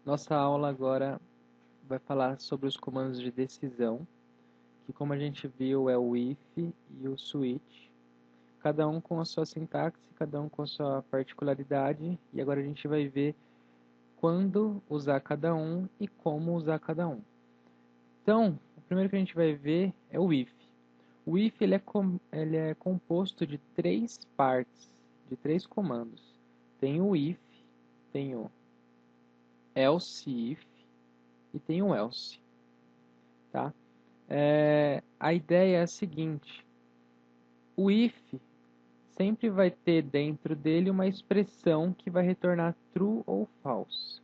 Nossa aula agora vai falar sobre os comandos de decisão, que como a gente viu é o if e o switch, cada um com a sua sintaxe, cada um com a sua particularidade, e agora a gente vai ver quando usar cada um e como usar cada um. Então, o primeiro que a gente vai ver é o if. O if ele é composto de três partes, de três comandos. Tem o if, tem o else if e tem o else, tá? A ideia é a seguinte: o if sempre vai ter dentro dele uma expressão que vai retornar true ou false.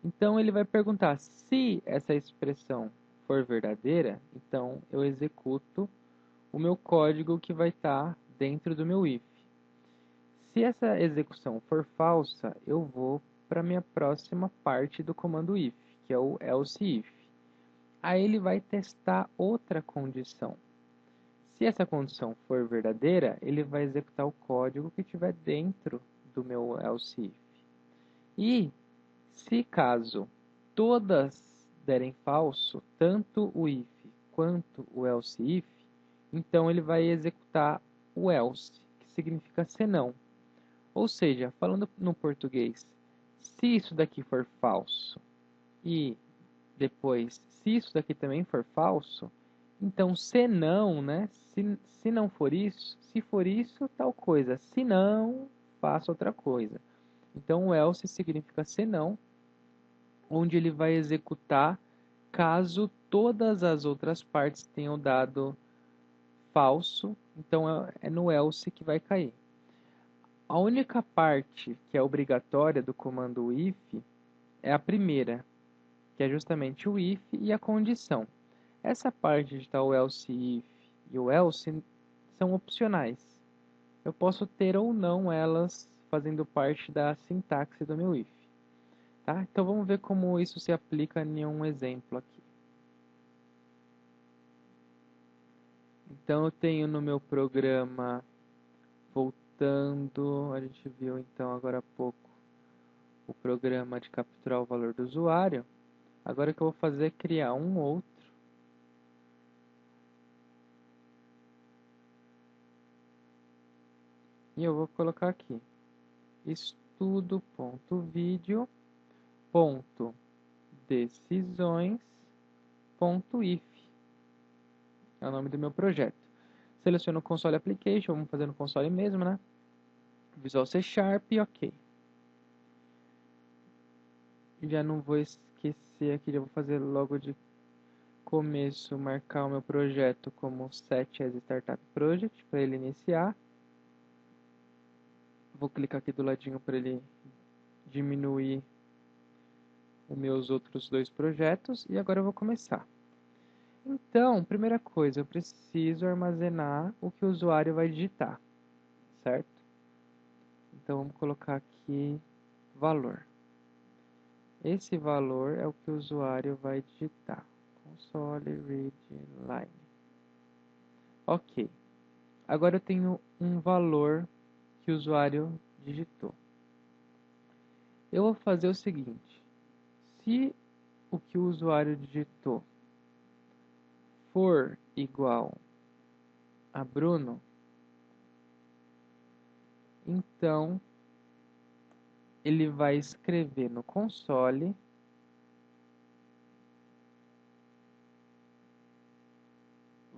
Então ele vai perguntar se essa expressão for verdadeira, então eu executo o meu código que vai estar dentro do meu if. Se essa execução for falsa, eu vou para a minha próxima parte do comando if, que é o else if. Aí ele vai testar outra condição. Se essa condição for verdadeira, ele vai executar o código que estiver dentro do meu else if. E se caso todas derem falso, tanto o if quanto o else if, então ele vai executar o else, que significa senão. Ou seja, falando no português, se isso daqui for falso e depois, se isso daqui também for falso, então se não, né? Se não for isso, se for isso, tal coisa. Se não, faça outra coisa. Então o else significa se não, onde ele vai executar caso todas as outras partes tenham dado falso. Então é no else que vai cair. A única parte que é obrigatória do comando if é a primeira, que é justamente o if e a condição. Essa parte de estar o else if e o else são opcionais. Eu posso ter ou não elas fazendo parte da sintaxe do meu if. Tá? Então vamos ver como isso se aplica em um exemplo aqui. Então eu tenho no meu programa, voltando, a gente viu então agora há pouco o programa de capturar o valor do usuário. Agora o que eu vou fazer é criar um outro. E eu vou colocar aqui estudo.decisões.if. É o nome do meu projeto. Seleciono o Console Application, vamos fazer no console mesmo, né? Visual C Sharp, ok. Já não vou esquecer aqui, já vou fazer logo de começo, marcar o meu projeto como Set as Startup Project, para ele iniciar. Vou clicar aqui do ladinho para ele diminuir os meus outros dois projetos, e agora eu vou começar. Então, primeira coisa, eu preciso armazenar o que o usuário vai digitar, certo? Então, vamos colocar aqui valor. Esse valor é o que o usuário vai digitar. Console read line. Ok. Agora eu tenho um valor que o usuário digitou. Eu vou fazer o seguinte. Se o que o usuário digitou for igual a Bruno, então ele vai escrever no console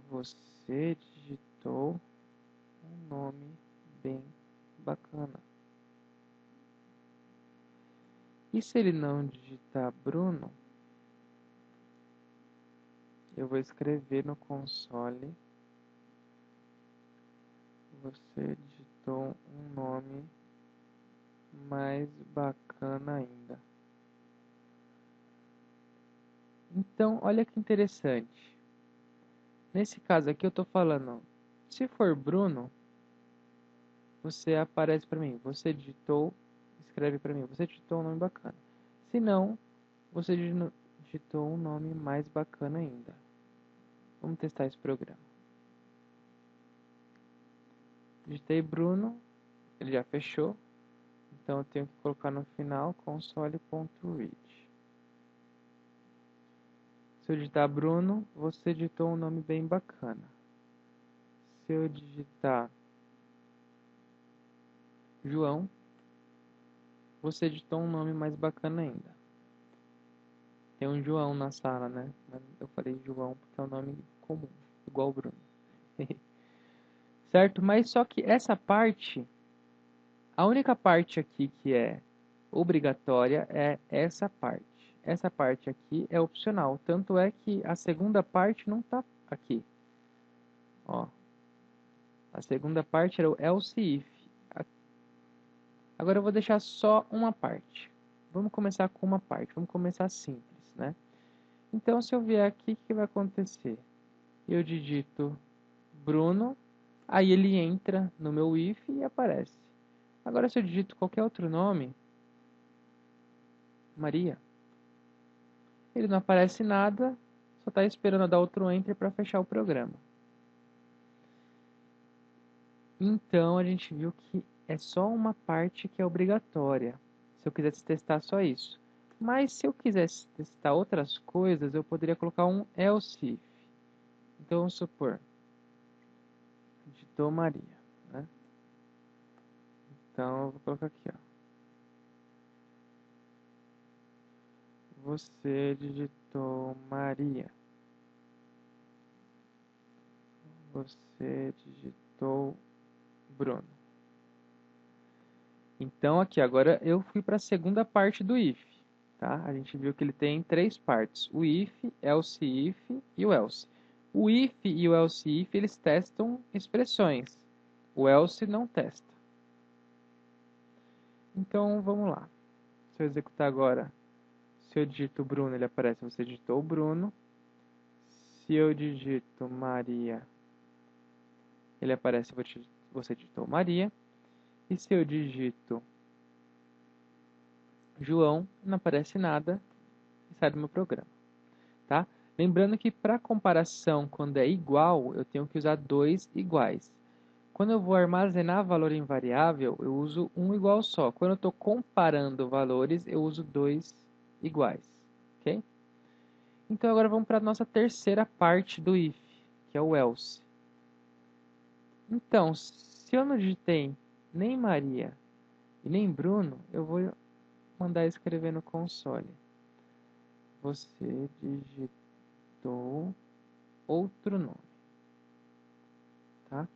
você digitou um nome bem bacana. E se ele não digitar Bruno, eu vou escrever no console você digitou um nome mais bacana ainda. Então, olha que interessante. Nesse caso aqui eu estou falando, se for Bruno, você aparece para mim, você digitou, escreve para mim, você digitou um nome bacana. Se não, você digitou um nome mais bacana ainda. Vamos testar esse programa. Digitei Bruno, ele já fechou, então eu tenho que colocar no final console.read. Se eu digitar Bruno, você digitou um nome bem bacana. Se eu digitar João, você digitou um nome mais bacana ainda. Tem um João na sala, né? Eu falei João porque é um nome comum, igual o Bruno. Certo? Mas só que essa parte, a única parte aqui que é obrigatória é essa parte. Essa parte aqui é opcional. Tanto é que a segunda parte não está aqui. Ó, a segunda parte era o else if. Agora eu vou deixar só uma parte. Vamos começar com uma parte. Vamos começar simples, né? Então, se eu vier aqui, o que vai acontecer? Eu digito Bruno, aí ele entra no meu if e aparece. Agora, se eu digito qualquer outro nome, Maria, ele não aparece nada, só está esperando eu dar outro enter para fechar o programa. Então, a gente viu que é só uma parte que é obrigatória. Se eu quisesse testar só isso. Mas se eu quisesse testar outras coisas, eu poderia colocar um else if. Então, vamos supor, digitou Maria, né? Então, eu vou colocar aqui, ó. Você digitou Maria. Você digitou Bruno. Então, aqui, agora eu fui para a segunda parte do if. Tá? A gente viu que ele tem três partes. O if, else if e o else. O if e o else if, eles testam expressões. O else não testa. Então, vamos lá. Se eu executar agora, se eu digito Bruno, ele aparece, você digitou o Bruno. Se eu digito Maria, ele aparece, você digitou Maria. E se eu digito João, não aparece nada e sai do meu programa. Tá? Lembrando que para comparação, quando é igual, eu tenho que usar dois iguais. Quando eu vou armazenar valor em variável, eu uso um igual só. Quando eu estou comparando valores, eu uso dois iguais. Ok? Então agora vamos para a nossa terceira parte do if, que é o else. Então, se eu não digitei nem Maria e nem Bruno, eu vou mandar escrever no console. Você digitou outro nome. Tá?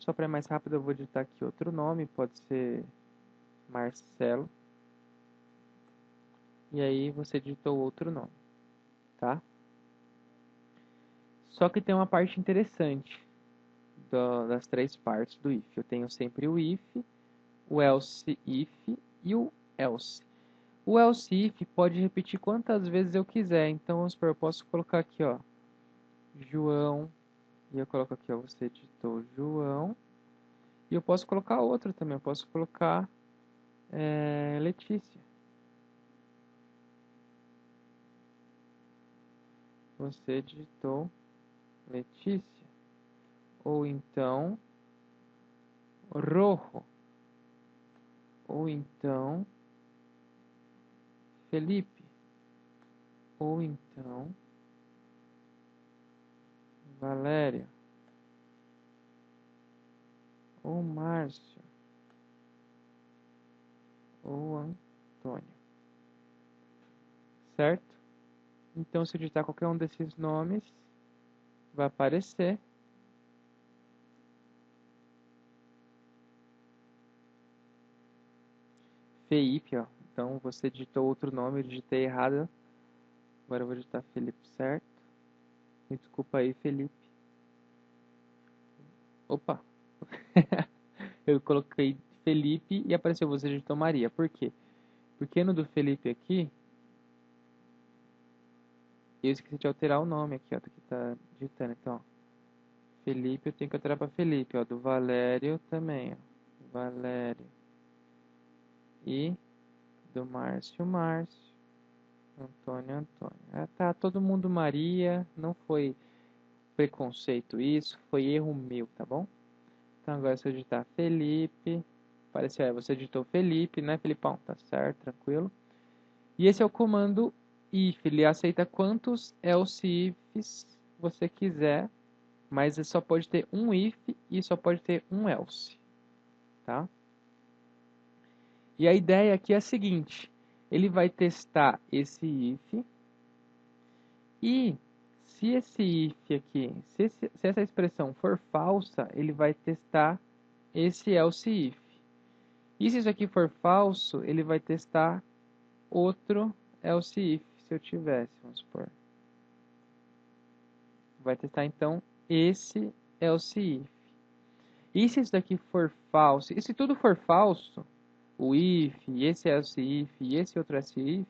Só para ir mais rápido, eu vou digitar aqui outro nome. Pode ser Marcelo. E aí você digitou outro nome. Tá? Só que tem uma parte interessante das três partes do if. Eu tenho sempre o if, o else if e o else. O else if pode repetir quantas vezes eu quiser. Então, vamos supor, eu posso colocar aqui, ó, João. E eu coloco aqui, ó, você digitou João. E eu posso colocar outro também. Eu posso colocar Letícia. Você digitou Letícia. Ou então Rojo. Ou então Felipe. Ou então Valéria. Ou Márcio. Ou Antônio. Certo? Então, se eu digitar qualquer um desses nomes, vai aparecer. Felipe, ó. Então, você digitou outro nome, eu digitei errado. Agora eu vou digitar Felipe, certo? Me desculpa aí, Felipe. Opa! Eu coloquei Felipe e apareceu você digitou Maria. Por quê? Porque no do Felipe aqui, eu esqueci de alterar o nome aqui, ó. Que tá digitando. Então, ó, Felipe, eu tenho que alterar para Felipe, ó. Do Valério também, ó. Valério. E do Márcio, Márcio. Antônio, Antônio. Tá todo mundo Maria. Não foi preconceito isso, foi erro meu, tá bom? Então agora se eu digitar Felipe, apareceu, você digitou Felipe, né, Felipão? Tá certo, tranquilo. E esse é o comando if, ele aceita quantos else ifs você quiser, mas só pode ter um if e só pode ter um else, tá? E a ideia aqui é a seguinte, ele vai testar esse if e se esse if aqui, se essa expressão for falsa, ele vai testar esse else if. E se isso aqui for falso, ele vai testar outro else if, se eu tivesse, vamos supor. Vai testar então esse else if. E se isso daqui for falso, e se tudo for falso, o if, esse else if e esse outro else if,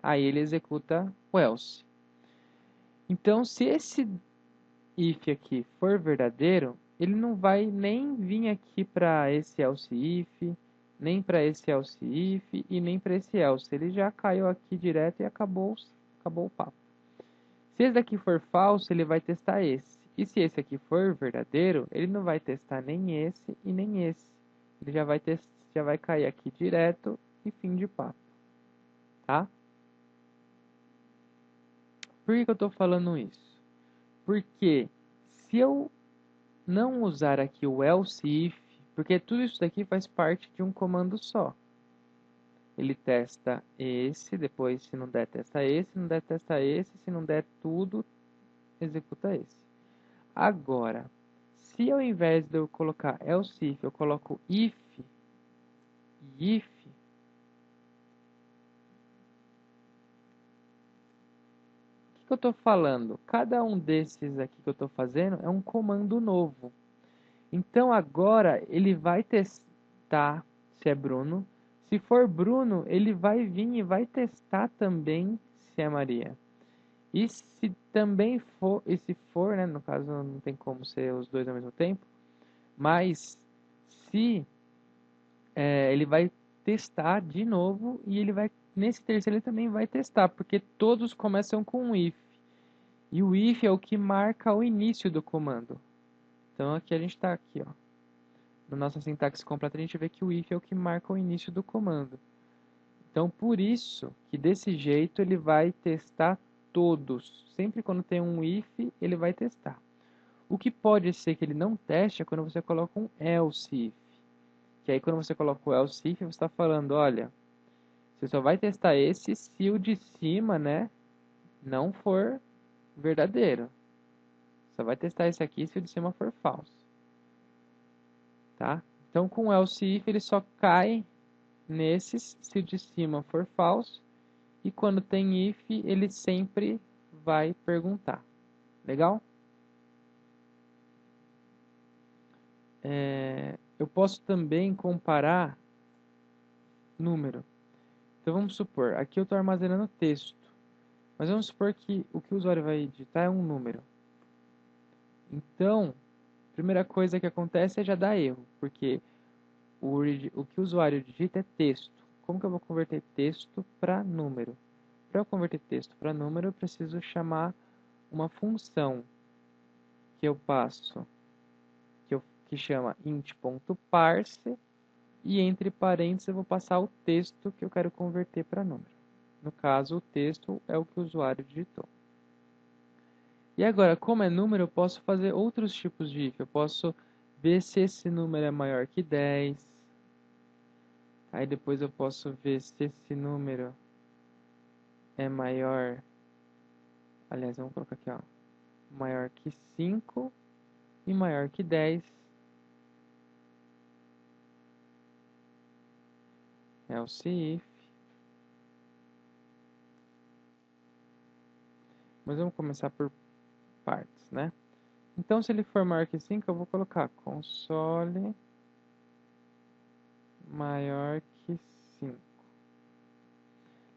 aí ele executa o else. Então, se esse if aqui for verdadeiro, ele não vai nem vir aqui para esse else if, nem para esse else if e nem para esse else. Ele já caiu aqui direto e acabou o papo. Se esse daqui for falso, ele vai testar esse. E se esse aqui for verdadeiro, ele não vai testar nem esse e nem esse. Ele já vai cair aqui direto e fim de papo. Tá? Por que eu estou falando isso? Porque se eu não usar aqui o else if, porque tudo isso daqui faz parte de um comando só. Ele testa esse, depois se não der, testa esse, se não der, testa esse, se não der tudo, executa esse. Agora, se ao invés de eu colocar else if, eu coloco if e if, o que eu estou falando? Cada um desses aqui que eu estou fazendo é um comando novo. Então agora ele vai testar se é Bruno. Se for Bruno, ele vai vir e vai testar também se é Maria. E se também for, e se for, né, no caso não tem como ser os dois ao mesmo tempo, mas se ele vai testar de novo e ele vai, nesse terceiro ele também vai testar, porque todos começam com um if. E o if é o que marca o início do comando. Então aqui a gente está aqui, ó. Na nossa sintaxe completa a gente vê que o if é o que marca o início do comando. Então por isso que desse jeito ele vai testar todos. Sempre quando tem um if, ele vai testar. O que pode ser que ele não teste é quando você coloca um else if. Que aí quando você coloca o else if, você está falando, olha, você só vai testar esse se o de cima, né, não for verdadeiro. Só vai testar esse aqui se o de cima for falso. Tá? Então com o else if ele só cai nesses se o de cima for falso. E quando tem if, ele sempre vai perguntar. Legal? Eu posso também comparar número. Então vamos supor, aqui eu estou armazenando texto. Mas vamos supor que o que o usuário vai digitar é um número. Então, a primeira coisa que acontece é já dar erro. Porque o que o usuário digita é texto. Como que eu vou converter texto para número? Para eu converter texto para número, eu preciso chamar uma função que eu passo, que chama int.parse, e entre parênteses eu vou passar o texto que eu quero converter para número. No caso, o texto é o que o usuário digitou. E agora, como é número, eu posso fazer outros tipos de if. Eu posso ver se esse número é maior que 10. Aí depois eu posso ver se esse número é maior... Aliás, vamos colocar aqui, ó. Maior que 5 e maior que 10. Else if. Mas vamos começar por partes, né? Então, se ele for maior que 5, eu vou colocar console maior que 5.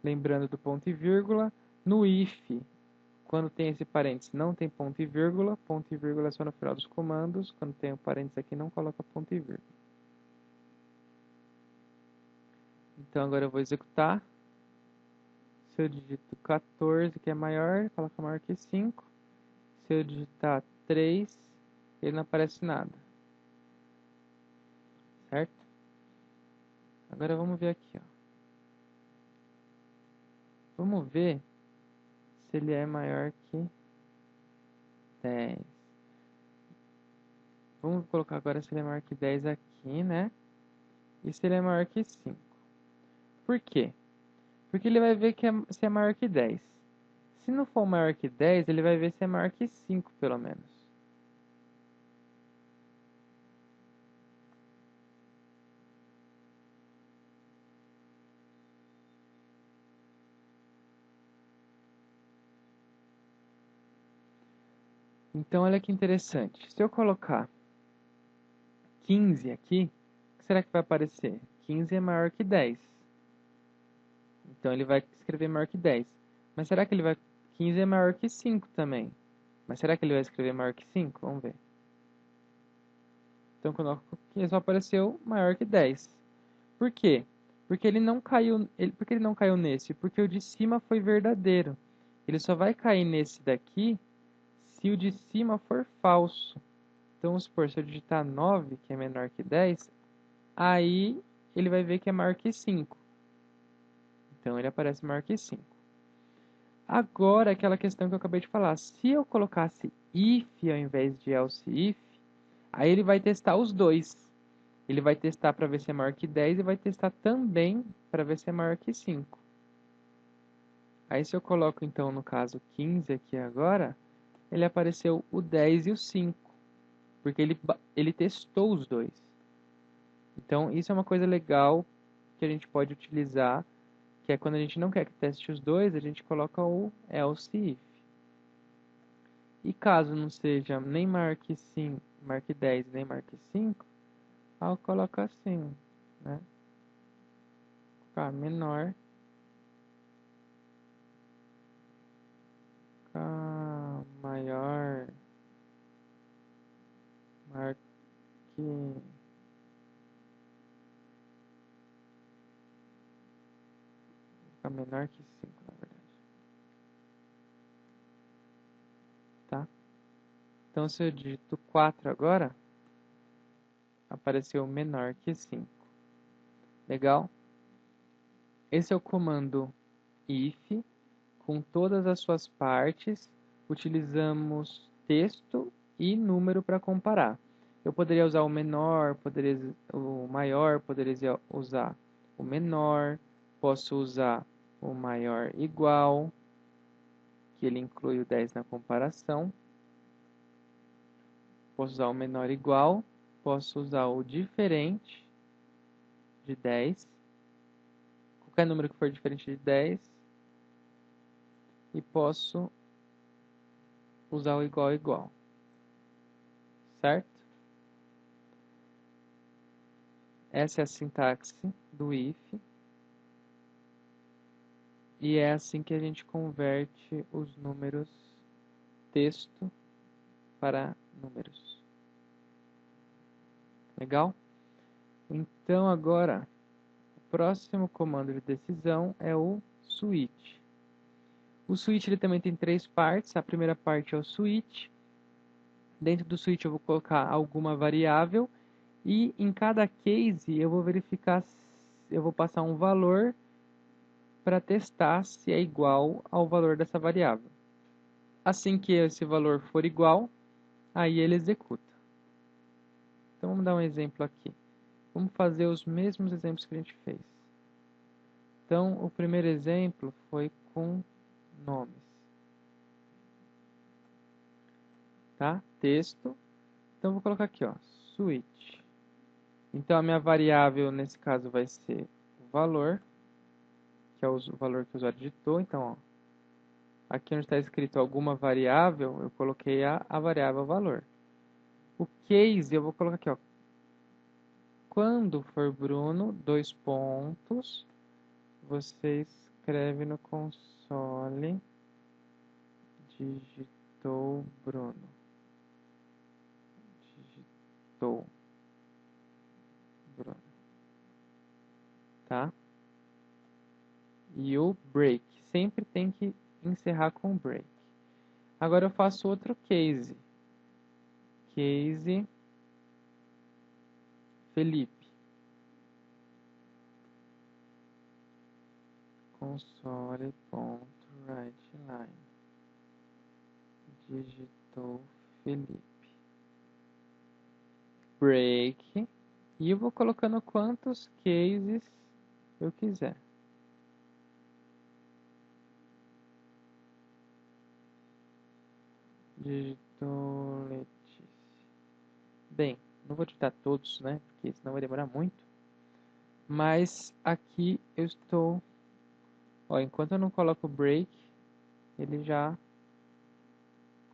Lembrando do ponto e vírgula, no if, quando tem esse parênteses, não tem ponto e vírgula é só no final dos comandos, quando tem o parênteses aqui, não coloca ponto e vírgula. Então, agora eu vou executar. Se eu digito 14, que é maior, coloca maior que 5. Se eu digitar 3, ele não aparece nada. Certo? Agora vamos ver aqui, ó. Vamos ver se ele é maior que 10. Vamos colocar agora se ele é maior que 10 aqui, né? E se ele é maior que 5. Por quê? Porque ele vai ver que se é maior que 10. Se não for maior que 10, ele vai ver se é maior que 5, pelo menos. Então, olha que interessante. Se eu colocar 15 aqui, o que será que vai aparecer? 15 é maior que 10. Então, ele vai escrever maior que 10. Mas será que ele vai... 15 é maior que 5 também. Mas será que ele vai escrever maior que 5? Vamos ver. Então, quando eu só apareceu maior que 10. Por quê? Porque ele não caiu, porque ele não caiu nesse? Porque o de cima foi verdadeiro. Ele só vai cair nesse daqui se o de cima for falso. Então, vamos supor, se eu digitar 9, que é menor que 10, aí ele vai ver que é maior que 5. Então, ele aparece maior que 5. Agora, aquela questão que eu acabei de falar. Se eu colocasse if ao invés de else if, aí ele vai testar os dois. Ele vai testar para ver se é maior que 10 e vai testar também para ver se é maior que 5. Aí se eu coloco então no caso 15 aqui agora, ele apareceu o 10 e o 5, porque ele testou os dois. Então isso é uma coisa legal que a gente pode utilizar, que é quando a gente não quer que teste os dois, a gente coloca o else if. E caso não seja nem maior que 5, maior que 10 nem maior que 5, eu coloco assim, né? Menor maior que menor que 5, na verdade. Tá? Então, se eu digito 4 agora, apareceu menor que 5. Legal? Esse é o comando if, com todas as suas partes. Utilizamos texto e número para comparar. Eu poderia usar o menor, o maior, poderia usar o menor, posso usar o maior igual, que ele inclui o 10 na comparação. Posso usar o menor igual, posso usar o diferente de 10, qualquer número que for diferente de 10, e posso usar o igual igual, certo? Essa é a sintaxe do if, e é assim que a gente converte os números texto para números. Legal? Então agora, o próximo comando de decisão é o switch. O switch ele também tem 3 partes. A primeira parte é o switch. Dentro do switch eu vou colocar alguma variável e em cada case eu vou verificar, eu vou passar um valor para testar se é igual ao valor dessa variável. Assim que esse valor for igual, aí ele executa. Então vamos dar um exemplo aqui. Vamos fazer os mesmos exemplos que a gente fez. Então o primeiro exemplo foi com nomes. Tá? Texto. Então eu vou colocar aqui, ó, switch. Então a minha variável nesse caso vai ser o valor, que é o valor que o usuário digitou. Então, ó, aqui onde está escrito alguma variável, eu coloquei a variável valor. O case eu vou colocar aqui, ó, quando for Bruno, 2 pontos, você escreve no console, digitou Bruno. Digitou Bruno. Tá? E o break, sempre tem que encerrar com break. Agora eu faço outro case. Case Felipe. Console.writeLine. digitou Felipe. Break. E eu vou colocando quantos cases eu quiser. Digitou Letícia. Bem, não vou digitar todos, né? Porque senão vai demorar muito. Mas aqui eu estou... Ó, enquanto eu não coloco break, ele já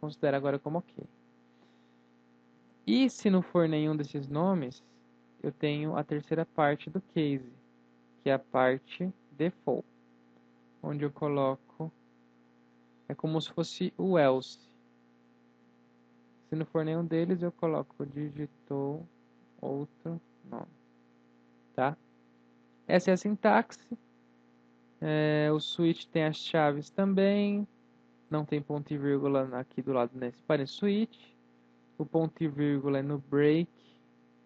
considera agora como ok. E se não for nenhum desses nomes, eu tenho a terceira parte do case, que é a parte default, onde eu coloco, é como se fosse o else. Se não for nenhum deles, eu coloco digitou outro nome, tá? Essa é a sintaxe. O switch tem as chaves também, não tem ponto e vírgula aqui do lado nesse parênteses switch. O ponto e vírgula é no break.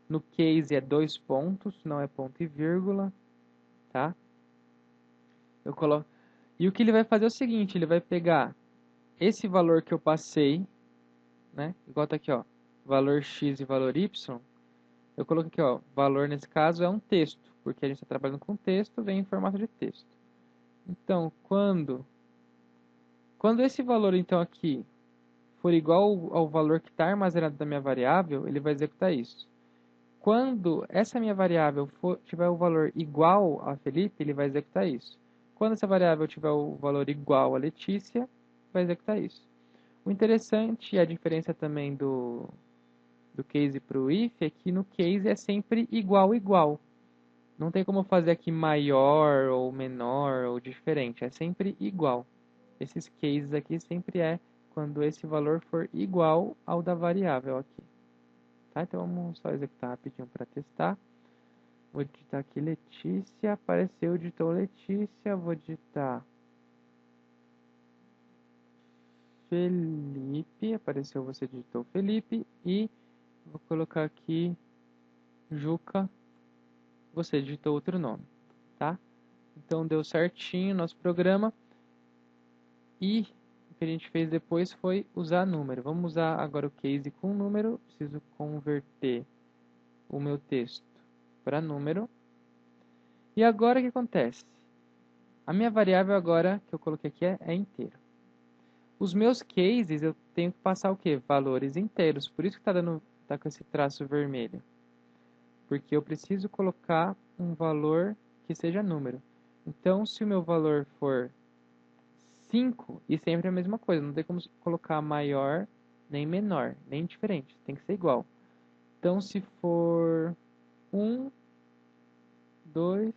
No case é 2 pontos, não é ponto e vírgula, tá? Eu coloco... E o que ele vai fazer é o seguinte, ele vai pegar esse valor que eu passei, né? Igual tá aqui, ó, valor x e valor y. Eu coloquei aqui, ó, valor nesse caso é um texto, porque a gente está trabalhando com texto, vem em formato de texto. Então, quando esse valor então aqui for igual ao valor que está armazenado na minha variável, ele vai executar isso. Quando essa minha variável tiver o valor igual a Felipe, ele vai executar isso. Quando essa variável tiver o valor igual a Letícia, vai executar isso. O interessante e a diferença também do case para o if é que no case é sempre igual, igual. Não tem como fazer aqui maior ou menor ou diferente, é sempre igual. Esses cases aqui sempre é quando esse valor for igual ao da variável aqui. Tá? Então vamos só executar rapidinho para testar. Vou digitar aqui Letícia, apareceu, digitou Letícia, vou digitar Felipe, apareceu, você digitou Felipe, e vou colocar aqui Juca, você digitou outro nome, tá? Então deu certinho nosso programa, e o que a gente fez depois foi usar número. Vamos usar agora o case com número, preciso converter o meu texto para número. E agora o que acontece? A minha variável agora que eu coloquei aqui é inteiro. Os meus cases eu tenho que passar o quê? Valores inteiros. Por isso que tá com esse traço vermelho. Porque eu preciso colocar um valor que seja número. Então, se o meu valor for 5, e sempre é a mesma coisa. Não tem como colocar maior, nem menor, nem diferente. Tem que ser igual. Então, se for 1, 2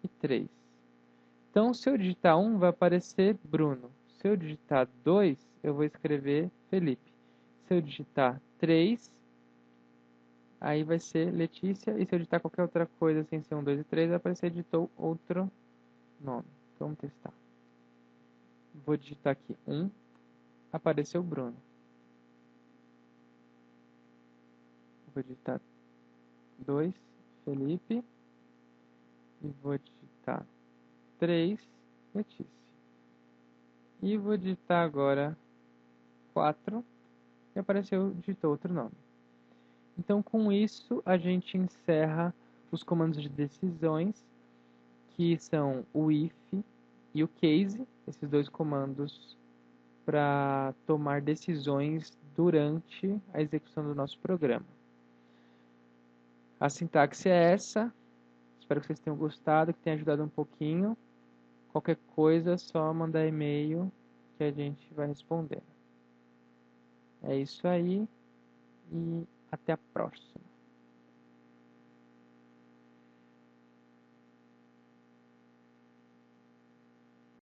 e 3. Então, se eu digitar 1, vai aparecer Bruno. Se eu digitar 2, eu vou escrever Felipe. Se eu digitar 3, aí vai ser Letícia. E se eu digitar qualquer outra coisa sem ser 1, 2 e 3, vai aparecer digitou outro nome. Então, vamos testar. Vou digitar aqui 1, apareceu Bruno. Vou digitar 2, Felipe. E vou digitar 3, Letícia. E vou digitar agora 4 e apareceu, digitou outro nome. Então, com isso, a gente encerra os comandos de decisões, que são o if e o case, esses dois comandos para tomar decisões durante a execução do nosso programa. A sintaxe é essa. Espero que vocês tenham gostado, que tenha ajudado um pouquinho. Qualquer coisa, é só mandar e-mail que a gente vai responder. É isso aí e até a próxima.